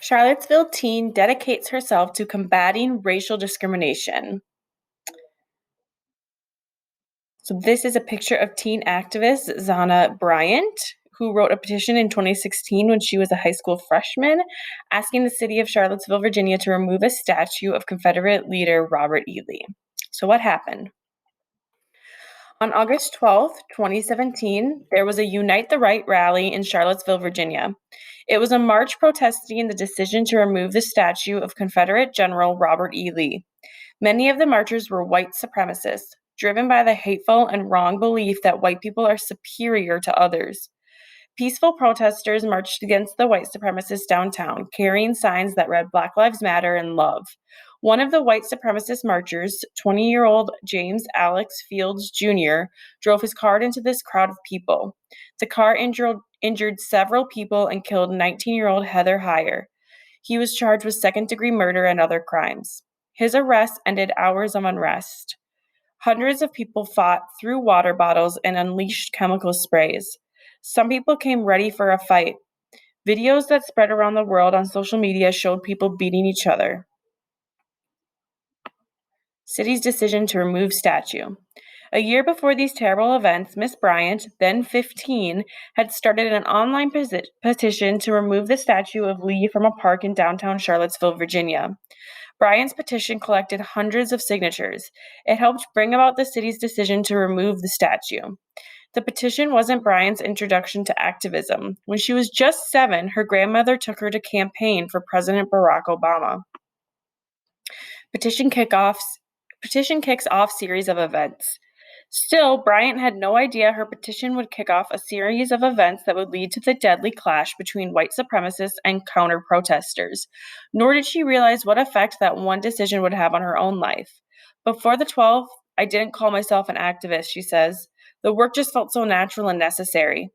Charlottesville teen dedicates herself to combating racial discrimination. So this is a picture of teen activist Zana Bryant, who wrote a petition in 2016 when she was a high school freshman, asking the city of Charlottesville, Virginia, to remove a statue of Confederate leader Robert E. Lee. So what happened? On August 12th, 2017, there was a Unite the Right rally in Charlottesville, Virginia. It was a march protesting the decision to remove the statue of Confederate General Robert E. Lee. Many of the marchers were white supremacists, driven by the hateful and wrong belief that white people are superior to others. Peaceful protesters marched against the white supremacists downtown, carrying signs that read Black Lives Matter and Love. One of the white supremacist marchers, 20-year-old James Alex Fields Jr., drove his car into this crowd of people. The car injured several people and killed 19-year-old Heather Heyer. He was charged with second-degree murder and other crimes. His arrest ended hours of unrest. Hundreds of people fought, threw water bottles, and unleashed chemical sprays. Some people came ready for a fight. Videos that spread around the world on social media showed people beating each other. City's decision to remove statue. A year before these terrible events, Miss Bryant, then 15, had started an online petition to remove the statue of Lee from a park in downtown Charlottesville, Virginia. Bryant's petition collected hundreds of signatures. It helped bring about the city's decision to remove the statue. The petition wasn't Bryant's introduction to activism. When she was just 7, her grandmother took her to campaign for President Barack Obama. Petition kicks off series of events. Still, Bryant had no idea her petition would kick off a series of events that would lead to the deadly clash between white supremacists and counter-protesters. Nor did she realize what effect that one decision would have on her own life. Before the 12th, I didn't call myself an activist, she says. The work just felt so natural and necessary.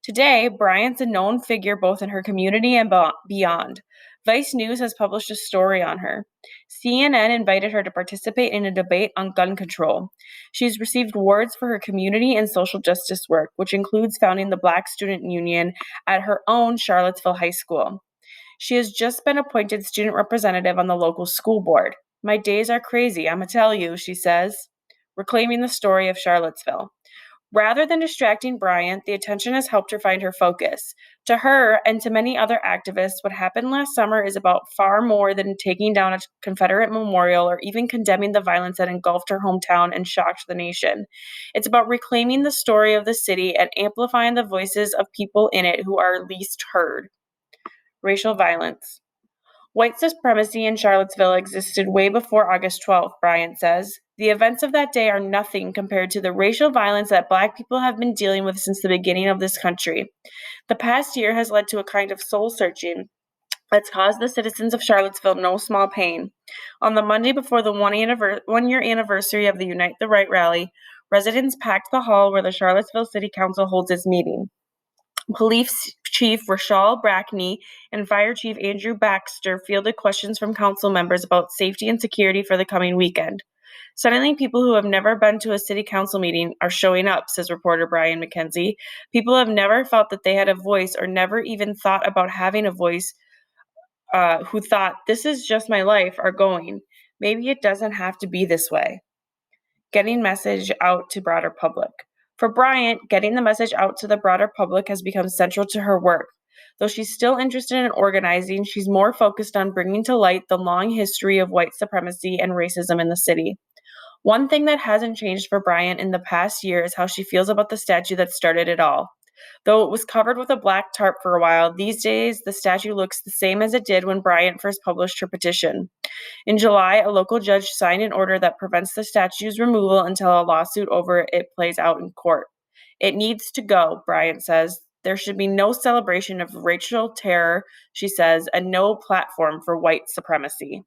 Today, Bryant's a known figure both in her community and beyond. Vice News has published a story on her. CNN invited her to participate in a debate on gun control. She's received awards for her community and social justice work, which includes founding the Black Student Union at her own Charlottesville High School. She has just been appointed student representative on the local school board. My days are crazy, I'ma tell you, she says, reclaiming the story of Charlottesville. Rather than distracting Bryant, the attention has helped her find her focus. To her and to many other activists, what happened last summer is about far more than taking down a Confederate memorial or even condemning the violence that engulfed her hometown and shocked the nation. It's about reclaiming the story of the city and amplifying the voices of people in it who are least heard. Racial violence. White supremacy in Charlottesville existed way before August 12th, Bryant says. The events of that day are nothing compared to the racial violence that Black people have been dealing with since the beginning of this country. The past year has led to a kind of soul-searching that's caused the citizens of Charlottesville no small pain. On the Monday before the one-year anniversary of the Unite the Right rally, residents packed the hall where the Charlottesville City Council holds its meeting. Police Chief Rashal Brackney and Fire Chief Andrew Baxter fielded questions from council members about safety and security for the coming weekend. Suddenly, people who have never been to a city council meeting are showing up, says reporter Brian McKenzie. People have never felt that they had a voice or never even thought about having a voice, who thought, this is just my life, are going. Maybe it doesn't have to be this way. Getting message out to broader public. For Bryant, getting the message out to the broader public has become central to her work. Though she's still interested in organizing, she's more focused on bringing to light the long history of white supremacy and racism in the city. One thing that hasn't changed for Bryant in the past year is how she feels about the statue that started it all. Though it was covered with a black tarp for a while, these days the statue looks the same as it did when Bryant first published her petition. In July, a local judge signed an order that prevents the statue's removal until a lawsuit over it plays out in court. It needs to go, Bryant says. There should be no celebration of racial terror, she says, and no platform for white supremacy.